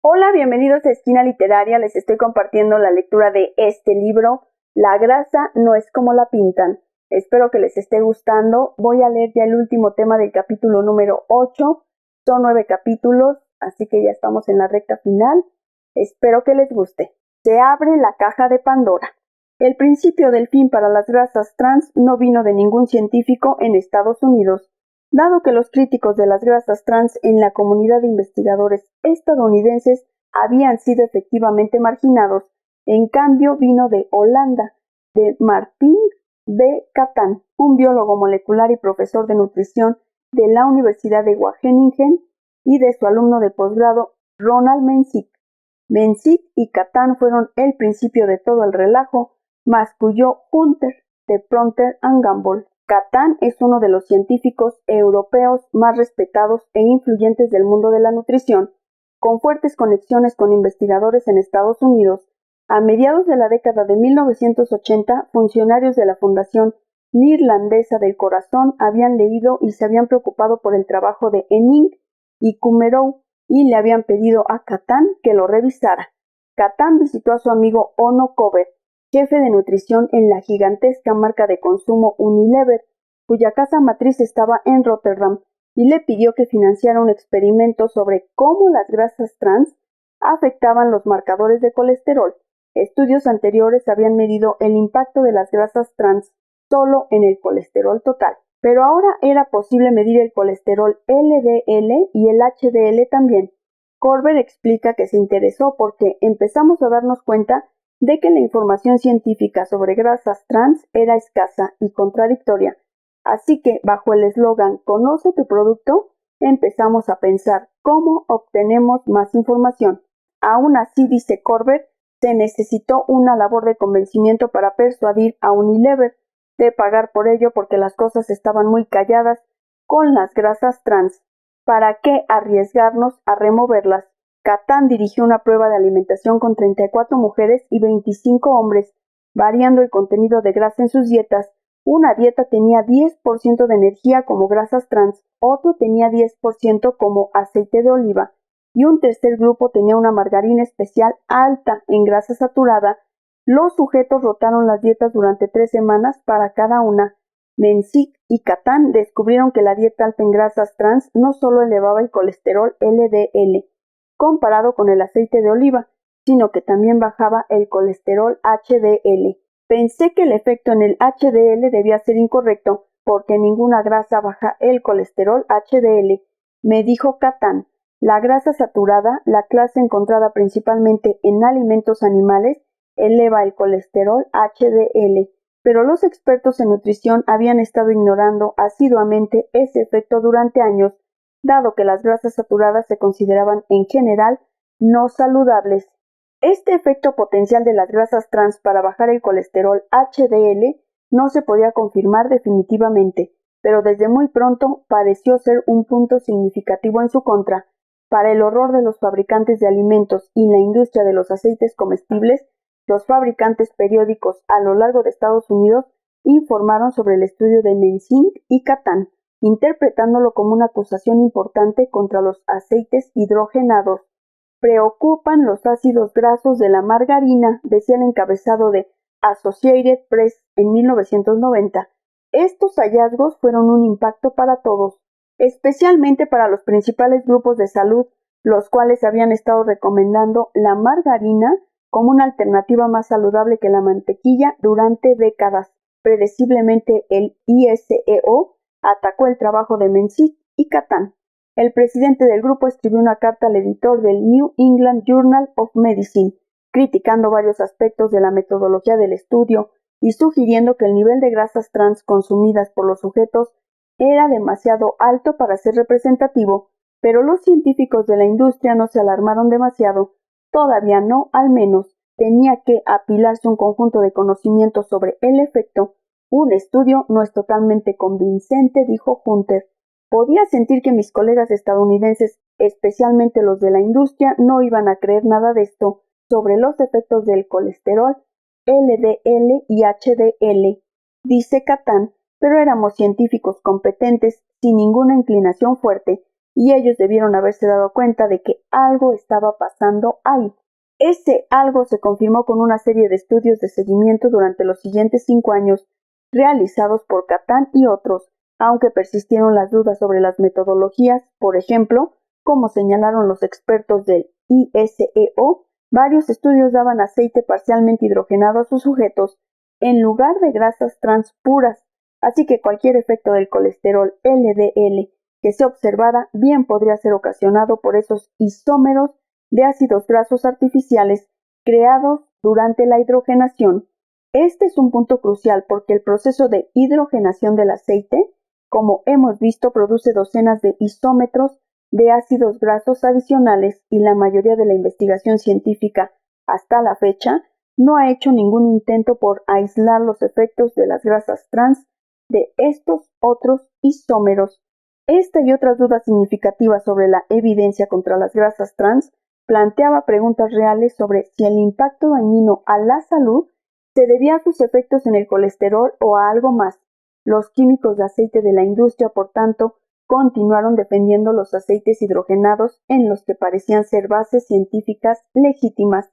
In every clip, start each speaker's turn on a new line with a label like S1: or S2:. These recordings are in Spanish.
S1: Hola, bienvenidos a Esquina Literaria. Les estoy compartiendo la lectura de este libro, La grasa no es como la pintan. Espero que les esté gustando. Voy a leer ya el último tema del capítulo número 8. Son 9 capítulos, así que ya estamos en la recta final. Espero que les guste. Se abre la caja de Pandora. El principio del fin para las grasas trans no vino de ningún científico en Estados Unidos. Dado que los críticos de las grasas trans en la comunidad de investigadores estadounidenses habían sido efectivamente marginados, en cambio vino de Holanda, de Martin B. Catan, un biólogo molecular y profesor de nutrición de la Universidad de Wageningen, y de su alumno de posgrado Ronald Menzies. Menzies y Catan fueron el principio de todo el relajo, masculló Hunter, de Procter & Gamble. Catan es uno de los científicos europeos más respetados e influyentes del mundo de la nutrición, con fuertes conexiones con investigadores en Estados Unidos. A mediados de la década de 1980, funcionarios de la Fundación Neerlandesa del Corazón habían leído y se habían preocupado por el trabajo de Henning y Kumerow y le habían pedido a Catan que lo revisara. Catan visitó a su amigo Onno Kober, jefe de nutrición en la gigantesca marca de consumo Unilever, cuya casa matriz estaba en Rotterdam, y le pidió que financiara un experimento sobre cómo las grasas trans afectaban los marcadores de colesterol. Estudios anteriores habían medido el impacto de las grasas trans solo en el colesterol total, pero ahora era posible medir el colesterol LDL y el HDL también. Kober explica que se interesó porque empezamos a darnos cuenta de que la información científica sobre grasas trans era escasa y contradictoria. Así que, bajo el eslogan «Conoce tu producto», empezamos a pensar cómo obtenemos más información. Aún así, dice Kober, se necesitó una labor de convencimiento para persuadir a Unilever de pagar por ello porque las cosas estaban muy calladas con las grasas trans. ¿Para qué arriesgarnos a removerlas? Catan dirigió una prueba de alimentación con 34 mujeres y 25 hombres, variando el contenido de grasa en sus dietas. Una dieta tenía 10% de energía como grasas trans, otro tenía 10% como aceite de oliva, y un tercer grupo tenía una margarina especial alta en grasa saturada. Los sujetos rotaron las dietas durante 3 semanas para cada una. Menzies y Catan descubrieron que la dieta alta en grasas trans no solo elevaba el colesterol LDL, comparado con el aceite de oliva, sino que también bajaba el colesterol HDL. Pensé que el efecto en el HDL debía ser incorrecto, porque ninguna grasa baja el colesterol HDL, me dijo Catan. La grasa saturada, la clase encontrada principalmente en alimentos animales, eleva el colesterol HDL, pero los expertos en nutrición habían estado ignorando asiduamente ese efecto durante años, dado que las grasas saturadas se consideraban en general no saludables. Este efecto potencial de las grasas trans para bajar el colesterol HDL no se podía confirmar definitivamente, pero desde muy pronto pareció ser un punto significativo en su contra. Para el horror de los fabricantes de alimentos y la industria de los aceites comestibles, los fabricantes periódicos a lo largo de Estados Unidos informaron sobre el estudio de Menzies y Catan, interpretándolo como una acusación importante contra los aceites hidrogenados. Preocupan los ácidos grasos de la margarina, decía el encabezado de Associated Press en 1990. Estos hallazgos fueron un impacto para todos, especialmente para los principales grupos de salud, los cuales habían estado recomendando la margarina como una alternativa más saludable que la mantequilla durante décadas. Predeciblemente, el ISEO atacó el trabajo de Menzies y Catan. El presidente del grupo escribió una carta al editor del New England Journal of Medicine, criticando varios aspectos de la metodología del estudio y sugiriendo que el nivel de grasas trans consumidas por los sujetos era demasiado alto para ser representativo, pero los científicos de la industria no se alarmaron demasiado. Todavía no, al menos, tenía que apilarse un conjunto de conocimientos sobre el efecto. Un estudio no es totalmente convincente, dijo Hunter. Podía sentir que mis colegas estadounidenses, especialmente los de la industria, no iban a creer nada de esto sobre los efectos del colesterol, LDL y HDL, dice Catan, pero éramos científicos competentes sin ninguna inclinación fuerte. y ellos debieron haberse dado cuenta de que algo estaba pasando ahí. Ese algo se confirmó con una serie de estudios de seguimiento durante los siguientes 5 años realizados por Catán y otros, aunque persistieron las dudas sobre las metodologías. Por ejemplo, como señalaron los expertos del ISEO, varios estudios daban aceite parcialmente hidrogenado a sus sujetos en lugar de grasas trans puras, así que cualquier efecto del colesterol LDL que se observara bien podría ser ocasionado por esos isómeros de ácidos grasos artificiales creados durante la hidrogenación. Este es un punto crucial porque el proceso de hidrogenación del aceite, como hemos visto, produce docenas de isómetros de ácidos grasos adicionales y la mayoría de la investigación científica hasta la fecha no ha hecho ningún intento por aislar los efectos de las grasas trans de estos otros isómeros. Esta y otras dudas significativas sobre la evidencia contra las grasas trans planteaba preguntas reales sobre si el impacto dañino a la salud se debía a sus efectos en el colesterol o a algo más. Los químicos de aceite de la industria, por tanto, continuaron defendiendo los aceites hidrogenados en los que parecían ser bases científicas legítimas.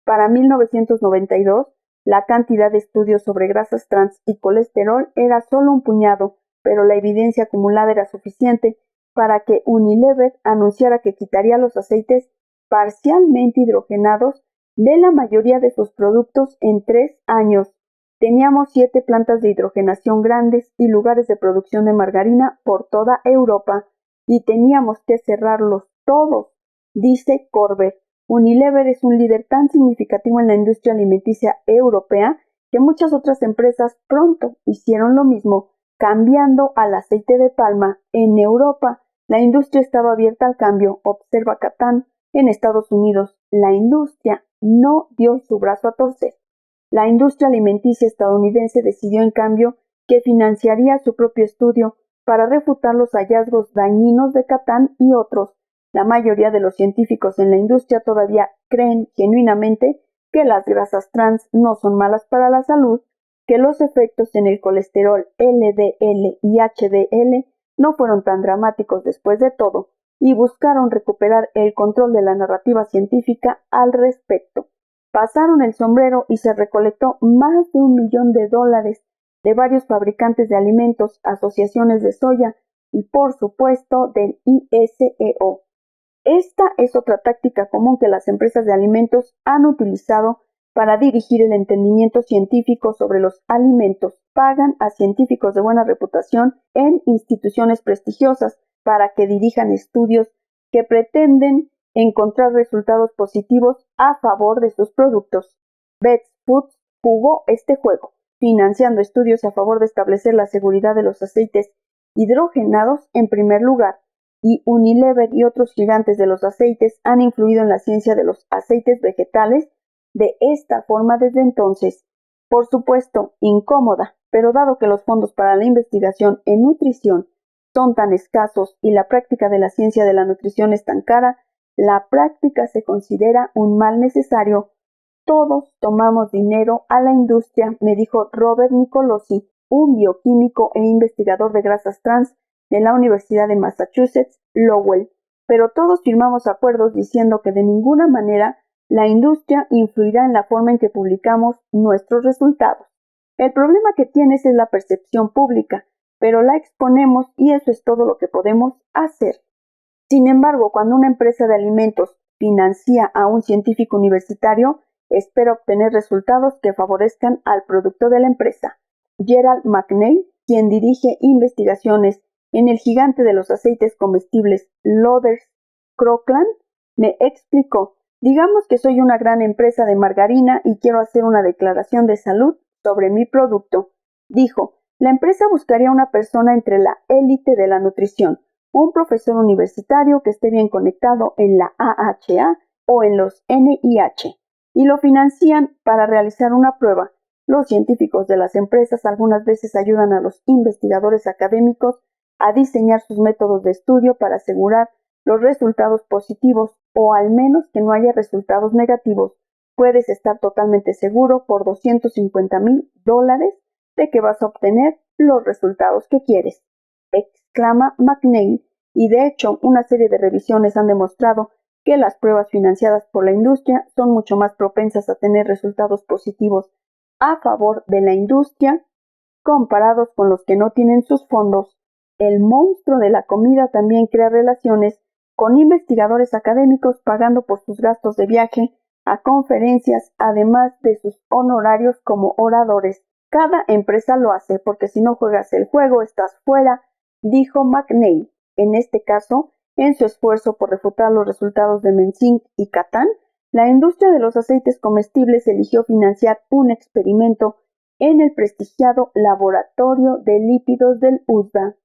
S1: Para 1992, la cantidad de estudios sobre grasas trans y colesterol era solo un puñado, pero la evidencia acumulada era suficiente para que Unilever anunciara que quitaría los aceites parcialmente hidrogenados de la mayoría de sus productos en 3 años. Teníamos 7 plantas de hidrogenación grandes y lugares de producción de margarina por toda Europa, y teníamos que cerrarlos todos, dice Corbett. Unilever es un líder tan significativo en la industria alimenticia europea que muchas otras empresas pronto hicieron lo mismo, cambiando al aceite de palma. En Europa, la industria estaba abierta al cambio, observa Catán. En Estados Unidos, la industria no dio su brazo a torcer. La industria alimenticia estadounidense decidió, en cambio, que financiaría su propio estudio para refutar los hallazgos dañinos de Catán y otros. La mayoría de los científicos en la industria todavía creen genuinamente que las grasas trans no son malas para la salud, que los efectos en el colesterol LDL y HDL no fueron tan dramáticos después de todo, y buscaron recuperar el control de la narrativa científica al respecto. Pasaron el sombrero y se recolectó más de $1 millón de varios fabricantes de alimentos, asociaciones de soya y, por supuesto, del ISEO. Esta es otra táctica común que las empresas de alimentos han utilizado para dirigir el entendimiento científico sobre los alimentos. Pagan a científicos de buena reputación en instituciones prestigiosas para que dirijan estudios que pretenden encontrar resultados positivos a favor de sus productos. Best Foods jugó este juego, financiando estudios a favor de establecer la seguridad de los aceites hidrogenados en primer lugar, y Unilever y otros gigantes de los aceites han influido en la ciencia de los aceites vegetales de esta forma desde entonces. Por supuesto, incómoda, pero dado que los fondos para la investigación en nutrición son tan escasos y la práctica de la ciencia de la nutrición es tan cara, la práctica se considera un mal necesario. Todos tomamos dinero a la industria, me dijo Robert Nicolosi, un bioquímico e investigador de grasas trans de la Universidad de Massachusetts, Lowell, pero todos firmamos acuerdos diciendo que de ninguna manera la industria influirá en la forma en que publicamos nuestros resultados. El problema que tienes es la percepción pública, pero la exponemos y eso es todo lo que podemos hacer. Sin embargo, cuando una empresa de alimentos financia a un científico universitario, espera obtener resultados que favorezcan al producto de la empresa. Gerald McNeil, quien dirige investigaciones en el gigante de los aceites comestibles Loders Croklaan, me explicó: digamos que soy una gran empresa de margarina y quiero hacer una declaración de salud sobre mi producto. Dijo, la empresa buscaría una persona entre la élite de la nutrición, un profesor universitario que esté bien conectado en la AHA o en los NIH, y lo financian para realizar una prueba. Los científicos de las empresas algunas veces ayudan a los investigadores académicos a diseñar sus métodos de estudio para asegurar los resultados positivos o al menos que no haya resultados negativos. Puedes estar totalmente seguro por $250,000 de que vas a obtener los resultados que quieres, exclama McNeil. y de hecho una serie de revisiones han demostrado que las pruebas financiadas por la industria son mucho más propensas a tener resultados positivos a favor de la industria comparados con los que no tienen sus fondos. El monstruo de la comida también crea relaciones con investigadores académicos pagando por sus gastos de viaje a conferencias, además de sus honorarios como oradores. Cada empresa lo hace porque si no juegas el juego estás fuera, dijo McNeil. En este caso, en su esfuerzo por refutar los resultados de Menzing y Catán, la industria de los aceites comestibles eligió financiar un experimento en el prestigiado Laboratorio de Lípidos del USDA,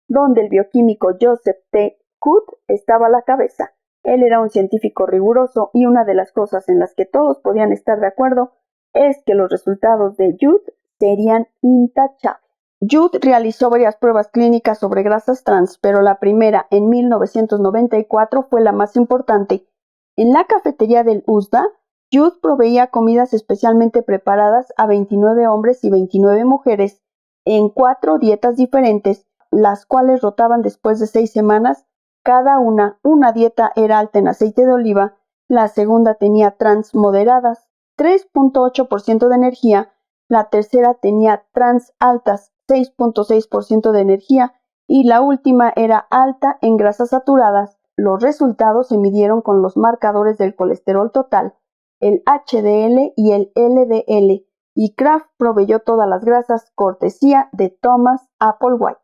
S1: donde el bioquímico Joseph T. Coot estaba a la cabeza. Él era un científico riguroso y una de las cosas en las que todos podían estar de acuerdo es que los resultados de Judd serían intachables. Judd realizó varias pruebas clínicas sobre grasas trans, pero la primera, en 1994, fue la más importante. En la cafetería del USDA, Judd proveía comidas especialmente preparadas a 29 hombres y 29 mujeres en 4 dietas diferentes, las cuales rotaban después de 6 semanas. Cada una dieta era alta en aceite de oliva, la segunda tenía trans moderadas, 3.8% de energía, la tercera tenía trans altas, 6.6% de energía, y la última era alta en grasas saturadas. Los resultados se midieron con los marcadores del colesterol total, el HDL y el LDL, y Kraft proveyó todas las grasas cortesía de Thomas Applewhite.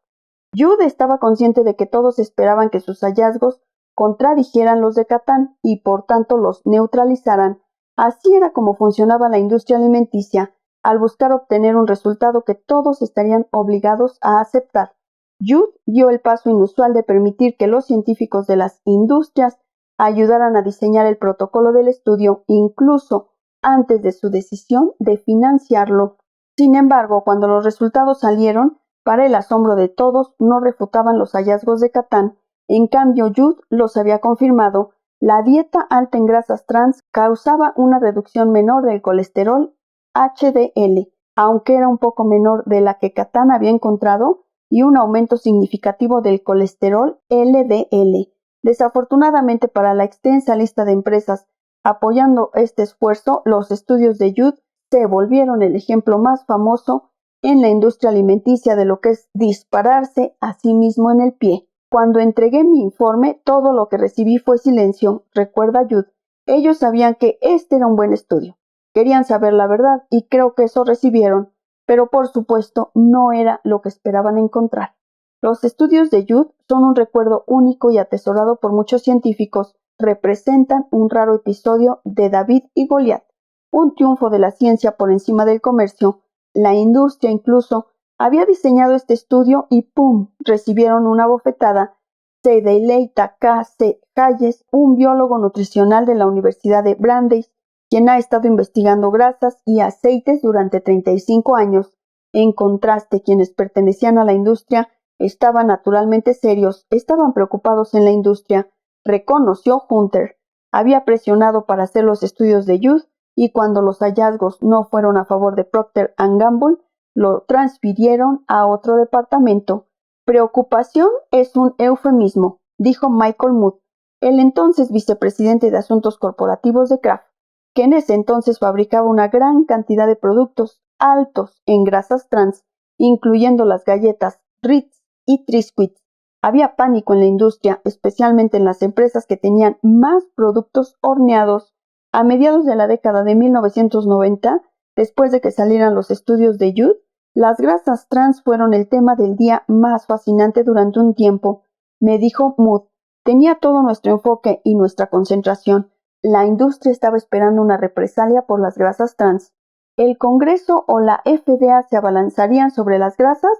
S1: Judd estaba consciente de que todos esperaban que sus hallazgos contradijeran los de Catán y por tanto los neutralizaran. Así era como funcionaba la industria alimenticia, al buscar obtener un resultado que todos estarían obligados a aceptar. Judd dio el paso inusual de permitir que los científicos de las industrias ayudaran a diseñar el protocolo del estudio, incluso antes de su decisión de financiarlo. Sin embargo, cuando los resultados salieron, para el asombro de todos, no refutaban los hallazgos de Catán. En cambio, Judd los había confirmado. La dieta alta en grasas trans causaba una reducción menor del colesterol HDL, aunque era un poco menor de la que Catán había encontrado, y un aumento significativo del colesterol LDL. Desafortunadamente para la extensa lista de empresas apoyando este esfuerzo, los estudios de Judd se volvieron el ejemplo más famoso en la industria alimenticia de lo que es dispararse a sí mismo en el pie. Cuando entregué mi informe, todo lo que recibí fue silencio, recuerda Judd. Ellos sabían que este era un buen estudio. Querían saber la verdad y creo que eso recibieron, pero por supuesto no era lo que esperaban encontrar. Los estudios de Judd son un recuerdo único y atesorado por muchos científicos. Representan un raro episodio de David y Goliat, un triunfo de la ciencia por encima del comercio. La industria incluso había diseñado este estudio y ¡pum!, recibieron una bofetada. Se deleita K.C. Hayes, un biólogo nutricional de la Universidad de Brandeis, quien ha estado investigando grasas y aceites durante 35 años. En contraste, quienes pertenecían a la industria estaban naturalmente serios, estaban preocupados en la industria, reconoció Hunter. Había presionado para hacer los estudios de Judd y cuando los hallazgos no fueron a favor de Procter & Gamble, lo transfirieron a otro departamento. Preocupación es un eufemismo, dijo Michael Mood, el entonces vicepresidente de Asuntos Corporativos de Kraft, que en ese entonces fabricaba una gran cantidad de productos altos en grasas trans, incluyendo las galletas Ritz y Triscuits. Había pánico en la industria, especialmente en las empresas que tenían más productos horneados. A mediados de la década de 1990, después de que salieran los estudios de Judd, las grasas trans fueron el tema del día más fascinante durante un tiempo. Me dijo Mood, tenía todo nuestro enfoque y nuestra concentración. La industria estaba esperando una represalia por las grasas trans. ¿El Congreso o la FDA se abalanzarían sobre las grasas?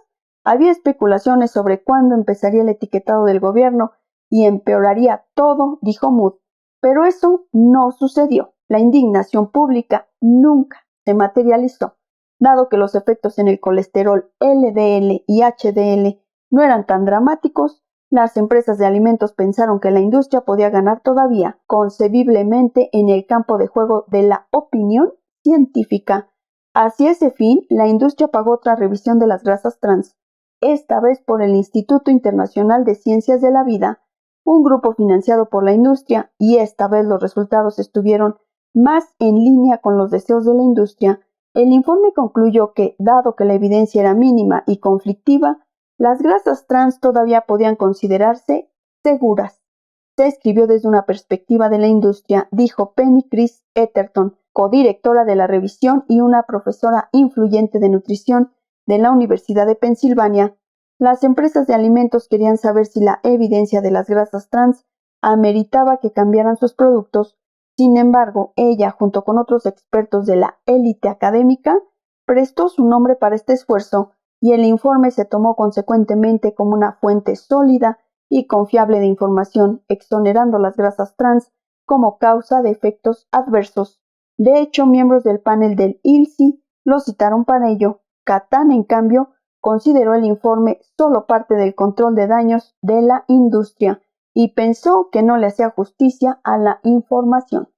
S1: Había especulaciones sobre cuándo empezaría el etiquetado del gobierno y empeoraría todo, dijo Mood. Pero eso no sucedió. La indignación pública nunca se materializó. Dado que los efectos en el colesterol LDL y HDL no eran tan dramáticos, las empresas de alimentos pensaron que la industria podía ganar todavía, concebiblemente en el campo de juego de la opinión científica. Hacia ese fin, la industria pagó otra revisión de las grasas trans. esta vez por el Instituto Internacional de Ciencias de la Vida, un grupo financiado por la industria, y esta vez los resultados estuvieron más en línea con los deseos de la industria. El informe concluyó que, dado que la evidencia era mínima y conflictiva, las grasas trans todavía podían considerarse seguras. Se escribió desde una perspectiva de la industria, dijo Penny Chris Etherton, codirectora de la revisión y una profesora influyente de nutrición de la Universidad de Pensilvania. Las empresas de alimentos querían saber si la evidencia de las grasas trans ameritaba que cambiaran sus productos. Sin embargo, ella, junto con otros expertos de la élite académica, prestó su nombre para este esfuerzo, y el informe se tomó consecuentemente como una fuente sólida y confiable de información, exonerando las grasas trans como causa de efectos adversos. De hecho, miembros del panel del ILSI lo citaron para ello. Catán, en cambio, consideró el informe solo parte del control de daños de la industria y pensó que no le hacía justicia a la información.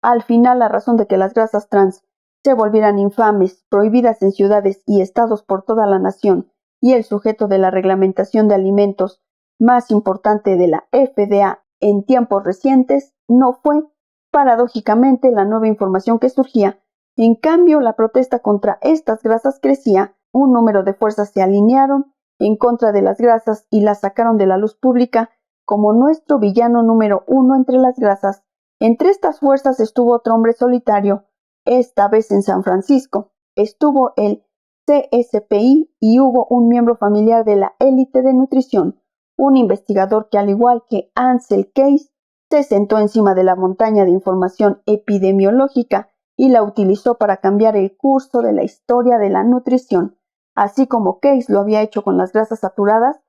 S1: Al final, la razón de que las grasas trans se volvieran infames, prohibidas en ciudades y estados por toda la nación, y el sujeto de la reglamentación de alimentos más importante de la FDA en tiempos recientes, no fue, paradójicamente, la nueva información que surgía. En cambio, la protesta contra estas grasas crecía. Un número de fuerzas se alinearon en contra de las grasas y las sacaron de la luz pública como nuestro villano número uno entre las grasas. Entre estas fuerzas estuvo otro hombre solitario, esta vez en San Francisco. Estuvo el CSPI y hubo un miembro familiar de la élite de nutrición, un investigador que, al igual que Ansel Keys, se sentó encima de la montaña de información epidemiológica y la utilizó para cambiar el curso de la historia de la nutrición. Así como Keys lo había hecho con las grasas saturadas,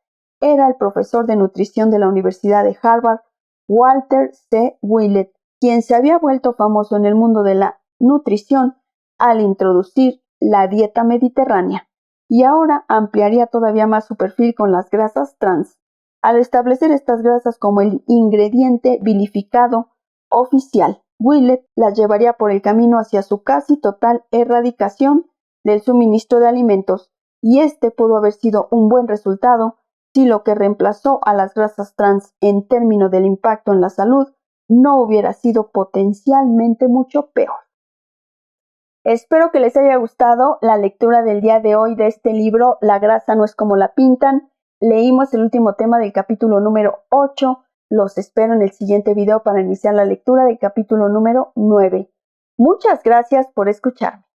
S1: era el profesor de nutrición de la Universidad de Harvard, Walter C. Willett, quien se había vuelto famoso en el mundo de la nutrición al introducir la dieta mediterránea, y ahora ampliaría todavía más su perfil con las grasas trans, al establecer estas grasas como el ingrediente vilificado oficial. Willett las llevaría por el camino hacia su casi total erradicación del suministro de alimentos, y este pudo haber sido un buen resultado si lo que reemplazó a las grasas trans en términos del impacto en la salud no hubiera sido potencialmente mucho peor. Espero que les haya gustado la lectura del día de hoy de este libro, La grasa no es como la pintan. Leímos el último tema del capítulo número 8. Los espero en el siguiente video para iniciar la lectura del capítulo número 9. Muchas gracias por escucharme.